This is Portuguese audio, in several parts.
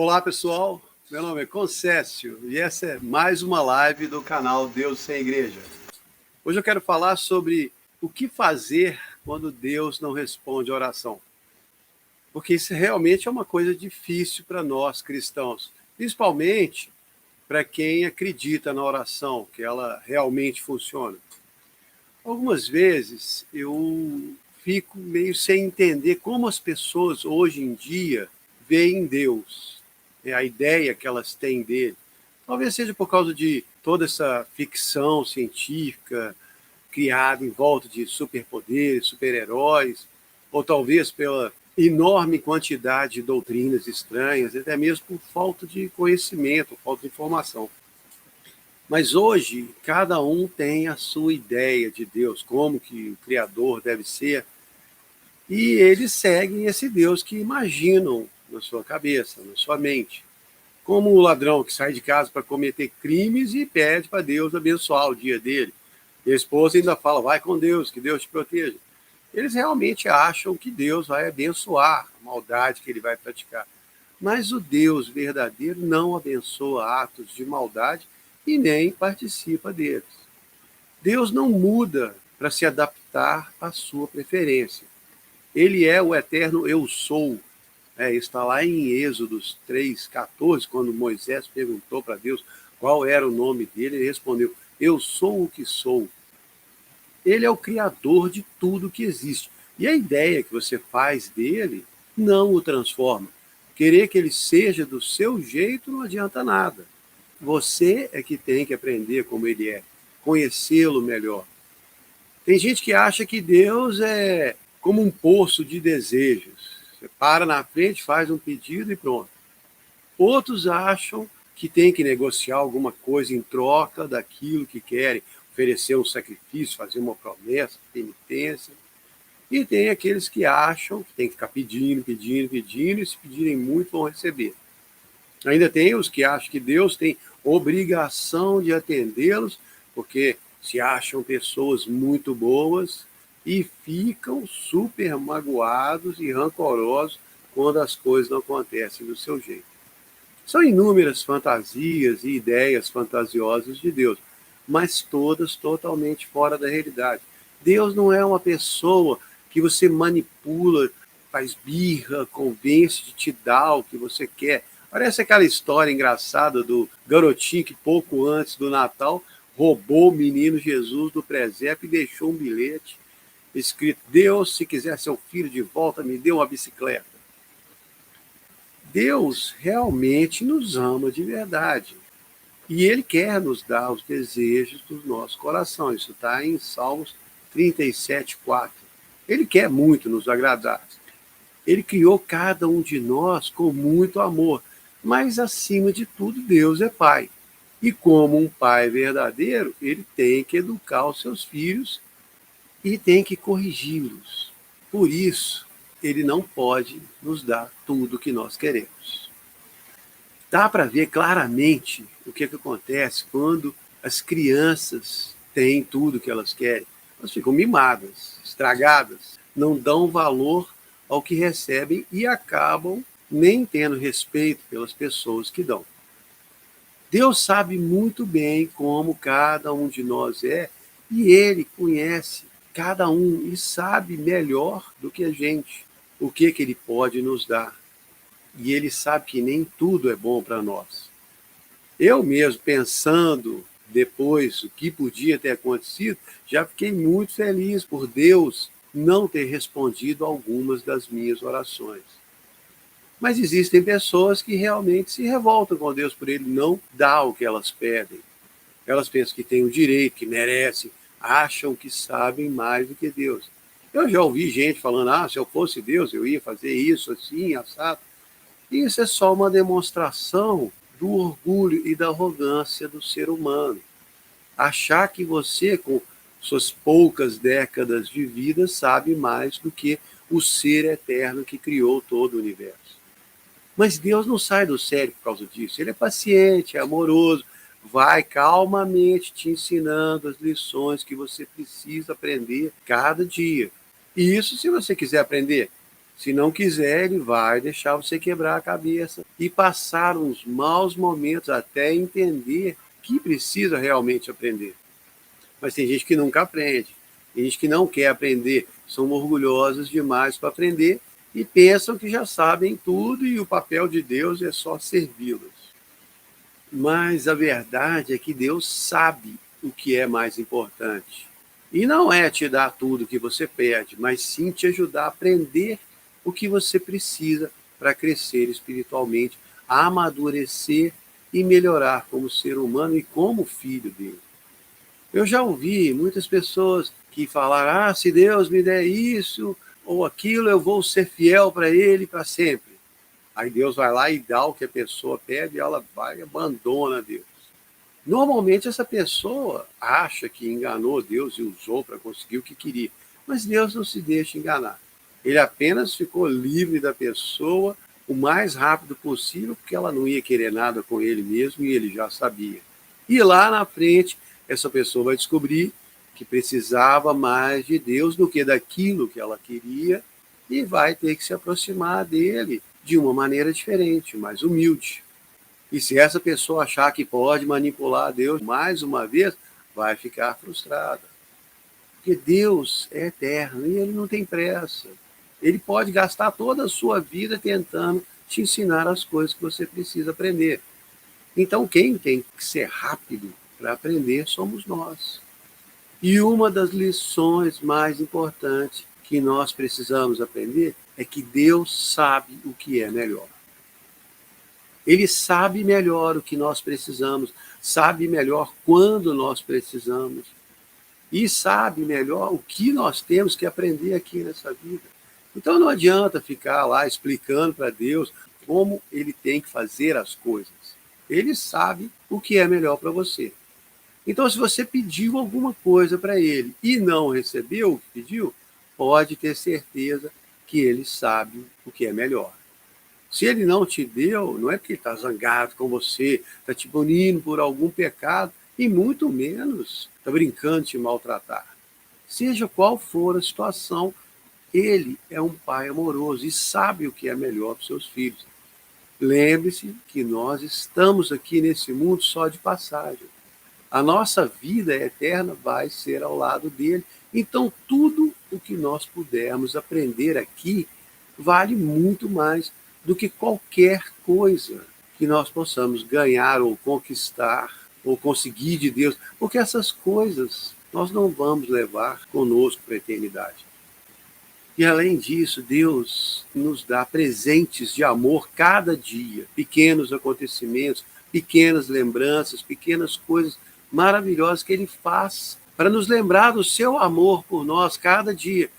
Olá, pessoal. Meu nome é Concécio e essa é mais uma live do canal Deus Sem Igreja. Hoje eu quero falar sobre o que fazer quando Deus não responde a oração. Porque isso realmente é uma coisa difícil para nós cristãos, principalmente para quem acredita na oração, que ela realmente funciona. Algumas vezes eu fico meio sem entender como as pessoas hoje em dia veem Deus, a ideia que elas têm dele. Talvez seja por causa de toda essa ficção científica criada em volta de superpoderes, super-heróis, ou talvez pela enorme quantidade de doutrinas estranhas, até mesmo por falta de conhecimento, falta de informação. Mas hoje, cada um tem a sua ideia de Deus, como que o Criador deve ser, e eles seguem esse Deus que imaginam na sua cabeça, na sua mente. Como o ladrão que sai de casa para cometer crimes e pede para Deus abençoar o dia dele. E a esposa ainda fala, vai com Deus, que Deus te proteja. Eles realmente acham que Deus vai abençoar a maldade que ele vai praticar. Mas o Deus verdadeiro não abençoa atos de maldade e nem participa deles. Deus não muda para se adaptar à sua preferência. Ele é o eterno eu sou. Está lá em Êxodos 3,14, quando Moisés perguntou para Deus qual era o nome dele, ele respondeu, eu sou o que sou. Ele é o criador de tudo que existe. E a ideia que você faz dele não o transforma. Querer que ele seja do seu jeito não adianta nada. Você é que tem que aprender como ele é, conhecê-lo melhor. Tem gente que acha que Deus é como um poço de desejos. Você para na frente, faz um pedido e pronto. Outros acham que tem que negociar alguma coisa em troca daquilo que querem, oferecer um sacrifício, fazer uma promessa, penitência. E tem aqueles que acham que tem que ficar pedindo, pedindo, pedindo, e se pedirem muito vão receber. Ainda tem os que acham que Deus tem obrigação de atendê-los, porque se acham pessoas muito boas e ficam super magoados e rancorosos quando as coisas não acontecem do seu jeito. São inúmeras fantasias e ideias fantasiosas de Deus, mas todas totalmente fora da realidade. Deus não é uma pessoa que você manipula, faz birra, convence de te dar o que você quer. Parece aquela história engraçada do garotinho que pouco antes do Natal roubou o menino Jesus do presépio e deixou um bilhete escrito, Deus, se quiser seu filho de volta, me dê uma bicicleta. Deus realmente nos ama de verdade. E Ele quer nos dar os desejos do nosso coração. Isso está em Salmos 37,4. Ele quer muito nos agradar. Ele criou cada um de nós com muito amor. Mas, acima de tudo, Deus é Pai. E como um pai verdadeiro, ele tem que educar os seus filhos e tem que corrigi-los. Por isso, ele não pode nos dar tudo o que nós queremos. Dá para ver claramente o que acontece quando as crianças têm tudo o que elas querem. Elas ficam mimadas, estragadas, não dão valor ao que recebem e acabam nem tendo respeito pelas pessoas que dão. Deus sabe muito bem como cada um de nós é e Ele conhece cada um e sabe melhor do que a gente o que Ele pode nos dar. E Ele sabe que nem tudo é bom para nós. Eu mesmo, pensando depois o que podia ter acontecido, já fiquei muito feliz por Deus não ter respondido algumas das minhas orações. Mas existem pessoas que realmente se revoltam com Deus por Ele não dar o que elas pedem. Elas pensam que têm o direito, que merecem, acham que sabem mais do que Deus. Eu já ouvi gente falando, se eu fosse Deus, eu ia fazer isso assim, assado. Isso é só uma demonstração do orgulho e da arrogância do ser humano. Achar que você, com suas poucas décadas de vida, sabe mais do que o ser eterno que criou todo o universo. Mas Deus não sai do sério por causa disso. Ele é paciente, é amoroso, vai calmamente te ensinando as lições que você precisa aprender cada dia. E isso se você quiser aprender. Se não quiser, ele vai deixar você quebrar a cabeça e passar uns maus momentos até entender que precisa realmente aprender. Mas tem gente que nunca aprende, tem gente que não quer aprender, são orgulhosos demais para aprender e pensam que já sabem tudo e o papel de Deus é só servi-los. Mas a verdade é que Deus sabe o que é mais importante. E não é te dar tudo que você pede, mas sim te ajudar a aprender o que você precisa para crescer espiritualmente, amadurecer e melhorar como ser humano e como filho dele. Eu já ouvi muitas pessoas que falaram: ah, se Deus me der isso ou aquilo, eu vou ser fiel para ele para sempre. Aí Deus vai lá e dá o que a pessoa pede e ela vai e abandona Deus. Normalmente essa pessoa acha que enganou Deus e usou para conseguir o que queria. Mas Deus não se deixa enganar. Ele apenas ficou livre da pessoa o mais rápido possível, porque ela não ia querer nada com ele mesmo e ele já sabia. E lá na frente, essa pessoa vai descobrir que precisava mais de Deus do que daquilo que ela queria e vai ter que se aproximar dele de uma maneira diferente, mais humilde. E se essa pessoa achar que pode manipular Deus mais uma vez, vai ficar frustrada. Porque Deus é eterno e ele não tem pressa. Ele pode gastar toda a sua vida tentando te ensinar as coisas que você precisa aprender. Então, quem tem que ser rápido para aprender somos nós. E uma das lições mais importantes que nós precisamos aprender é que Deus sabe o que é melhor. Ele sabe melhor o que nós precisamos, sabe melhor quando nós precisamos e sabe melhor o que nós temos que aprender aqui nessa vida. Então não adianta ficar lá explicando para Deus como ele tem que fazer as coisas. Ele sabe o que é melhor para você. Então, se você pediu alguma coisa para ele e não recebeu o que pediu, pode ter certeza que ele sabe o que é melhor. Se ele não te deu, não é porque ele está zangado com você, está te punindo por algum pecado, e muito menos está brincando de te maltratar. Seja qual for a situação, ele é um pai amoroso e sabe o que é melhor para os seus filhos. Lembre-se que nós estamos aqui nesse mundo só de passagem. A nossa vida eterna vai ser ao lado dele. Então, tudo o que nós pudermos aprender aqui vale muito mais do que qualquer coisa que nós possamos ganhar ou conquistar ou conseguir de Deus, porque essas coisas nós não vamos levar conosco para a eternidade. E além disso, Deus nos dá presentes de amor cada dia, pequenos acontecimentos, pequenas lembranças, pequenas coisas maravilhosas que Ele faz para nos lembrar do seu amor por nós cada dia.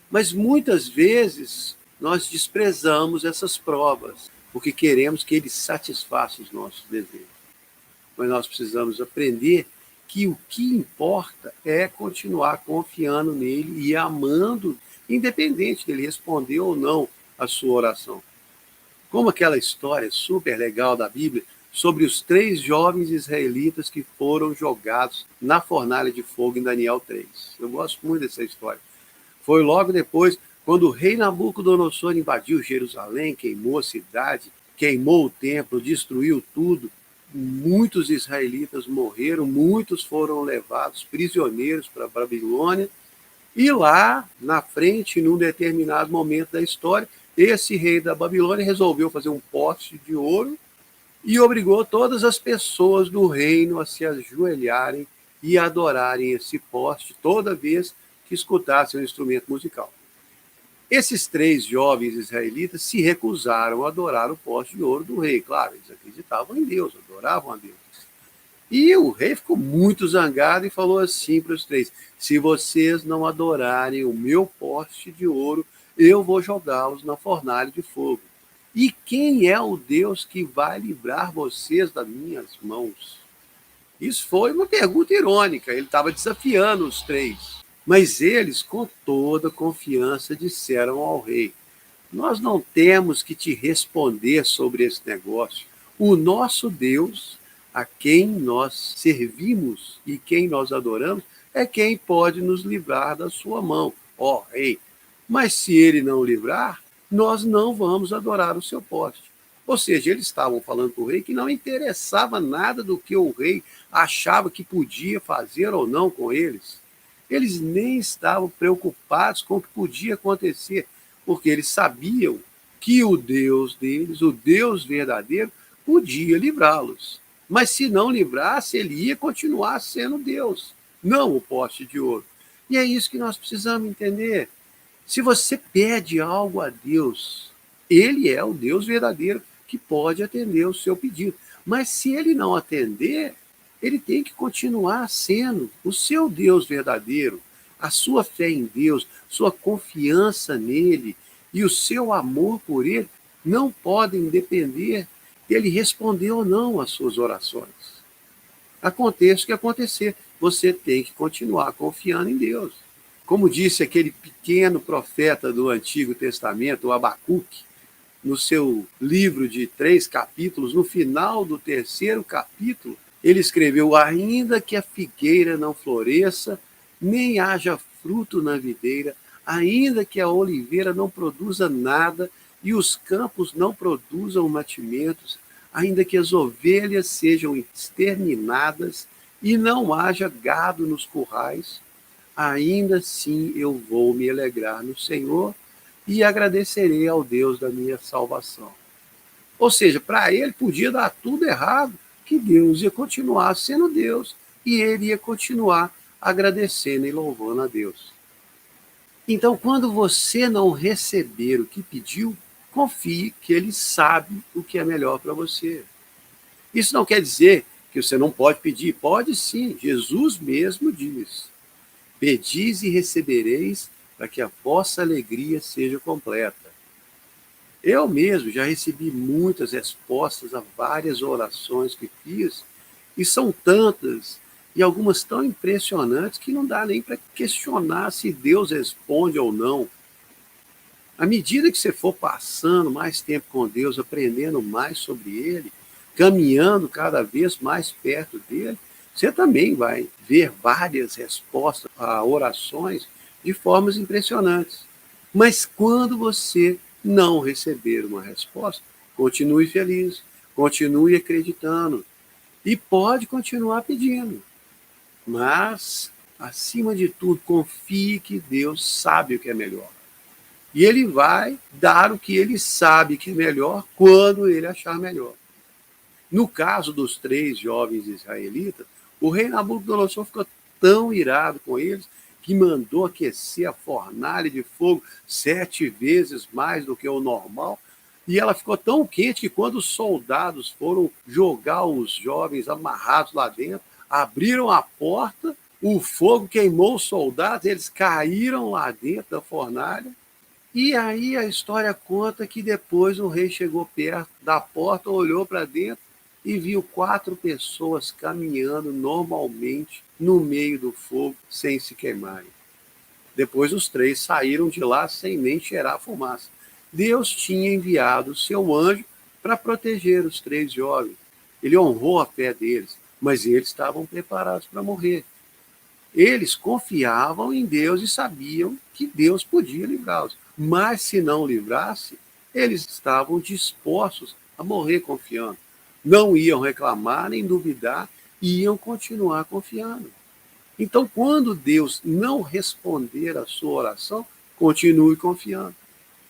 Mas muitas vezes nós desprezamos essas provas, porque queremos que Ele satisfaça os nossos desejos. Mas nós precisamos aprender que o que importa é continuar confiando nele e amando, independente dele responder ou não a sua oração. Como aquela história super legal da Bíblia sobre os 3 jovens israelitas que foram jogados na fornalha de fogo em Daniel 3. Eu gosto muito dessa história. Foi logo depois, quando o rei Nabucodonosor invadiu Jerusalém, queimou a cidade, queimou o templo, destruiu tudo. Muitos israelitas morreram, muitos foram levados prisioneiros para a Babilônia. E lá, na frente, num determinado momento da história, esse rei da Babilônia resolveu fazer um poste de ouro e obrigou todas as pessoas do reino a se ajoelharem e adorarem esse poste toda vez que escutassem um instrumento musical. Esses 3 jovens israelitas se recusaram a adorar o poste de ouro do rei. Claro, eles acreditavam em Deus, adoravam a Deus. E o rei ficou muito zangado e falou assim para os 3: se vocês não adorarem o meu poste de ouro, eu vou jogá-los na fornalha de fogo. E quem é o Deus que vai livrar vocês das minhas mãos? Isso foi uma pergunta irônica, ele estava desafiando os 3. Mas eles, com toda confiança, disseram ao rei: nós não temos que te responder sobre esse negócio. O nosso Deus, a quem nós servimos e quem nós adoramos, é quem pode nos livrar da sua mão, ó rei. Mas se ele não livrar, nós não vamos adorar o seu poste. Ou seja, eles estavam falando para o rei que não interessava nada do que o rei achava que podia fazer ou não com eles. Eles nem estavam preocupados com o que podia acontecer, porque eles sabiam que o Deus deles, o Deus verdadeiro, podia livrá-los. Mas se não livrasse, ele ia continuar sendo Deus, não o poste de ouro. E é isso que nós precisamos entender. Se você pede algo a Deus, ele é o Deus verdadeiro que pode atender o seu pedido. Mas se ele não atender, ele tem que continuar sendo o seu Deus verdadeiro. A sua fé em Deus, sua confiança nele e o seu amor por ele não podem depender dele responder ou não às suas orações. Aconteça o que acontecer, você tem que continuar confiando em Deus. Como disse aquele pequeno profeta do Antigo Testamento, o Abacuque, no seu livro de 3 capítulos, no final do 3º capítulo, ele escreveu: ainda que a figueira não floresça, nem haja fruto na videira, ainda que a oliveira não produza nada e os campos não produzam mantimentos, ainda que as ovelhas sejam exterminadas e não haja gado nos currais, ainda assim eu vou me alegrar no Senhor e agradecerei ao Deus da minha salvação. Ou seja, para ele podia dar tudo errado, que Deus ia continuar sendo Deus e ele ia continuar agradecendo e louvando a Deus. Então, quando você não receber o que pediu, confie que ele sabe o que é melhor para você. Isso não quer dizer que você não pode pedir. Pode sim. Jesus mesmo diz: pedis e recebereis, para que a vossa alegria seja completa. Eu mesmo já recebi muitas respostas a várias orações que fiz, e são tantas, e algumas tão impressionantes, que não dá nem para questionar se Deus responde ou não. À medida que você for passando mais tempo com Deus, aprendendo mais sobre Ele, caminhando cada vez mais perto dele, você também vai ver várias respostas a orações de formas impressionantes. Mas quando você não receber uma resposta, continue feliz, continue acreditando e pode continuar pedindo. Mas, acima de tudo, confie que Deus sabe o que é melhor. E ele vai dar o que ele sabe que é melhor quando ele achar melhor. No caso dos 3 jovens israelitas, o rei Nabucodonosor ficou tão irado com eles que mandou aquecer a fornalha de fogo 7 vezes mais do que o normal. E ela ficou tão quente que quando os soldados foram jogar os jovens amarrados lá dentro, abriram a porta, o fogo queimou os soldados, eles caíram lá dentro da fornalha. E aí a história conta que depois o rei chegou perto da porta, olhou para dentro e viu 4 pessoas caminhando normalmente no meio do fogo, sem se queimarem. Depois os 3 saíram de lá sem nem cheirar fumaça. Deus tinha enviado o seu anjo para proteger os 3 jovens. Ele honrou a fé deles, mas eles estavam preparados para morrer. Eles confiavam em Deus e sabiam que Deus podia livrá-los. Mas se não livrasse, eles estavam dispostos a morrer confiando. Não iam reclamar nem duvidar, iam continuar confiando. Então, quando Deus não responder a sua oração, continue confiando.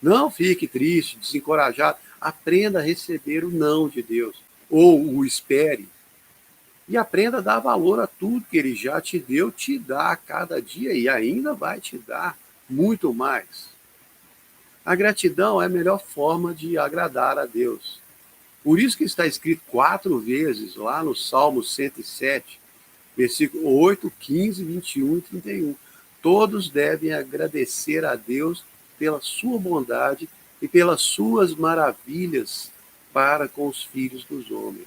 Não fique triste, desencorajado. Aprenda a receber o não de Deus, ou o espere. E aprenda a dar valor a tudo que ele já te deu, te dá a cada dia e ainda vai te dar muito mais. A gratidão é a melhor forma de agradar a Deus. Por isso que está escrito 4 vezes lá no Salmo 107, versículo 8, 15, 21 e 31. Todos devem agradecer a Deus pela sua bondade e pelas suas maravilhas para com os filhos dos homens.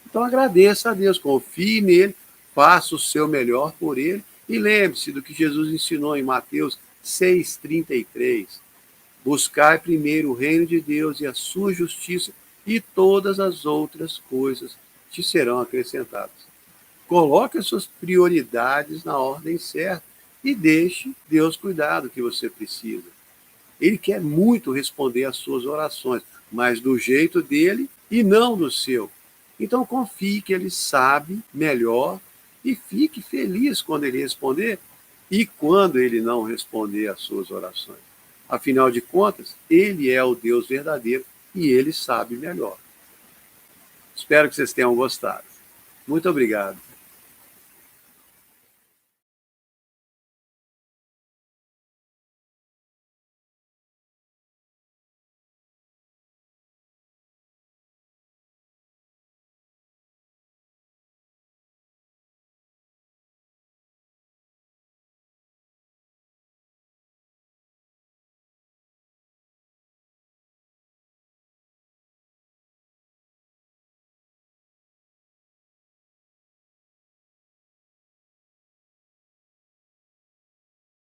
Então agradeça a Deus, confie nele, faça o seu melhor por ele e lembre-se do que Jesus ensinou em Mateus 6,33. Buscai primeiro o reino de Deus e a sua justiça, e todas as outras coisas te serão acrescentadas. Coloque as suas prioridades na ordem certa e deixe Deus cuidar do que você precisa. Ele quer muito responder às suas orações, mas do jeito dele e não do seu. Então confie que ele sabe melhor e fique feliz quando ele responder e quando ele não responder às suas orações. Afinal de contas, ele é o Deus verdadeiro e ele sabe melhor. Espero que vocês tenham gostado. Muito obrigado.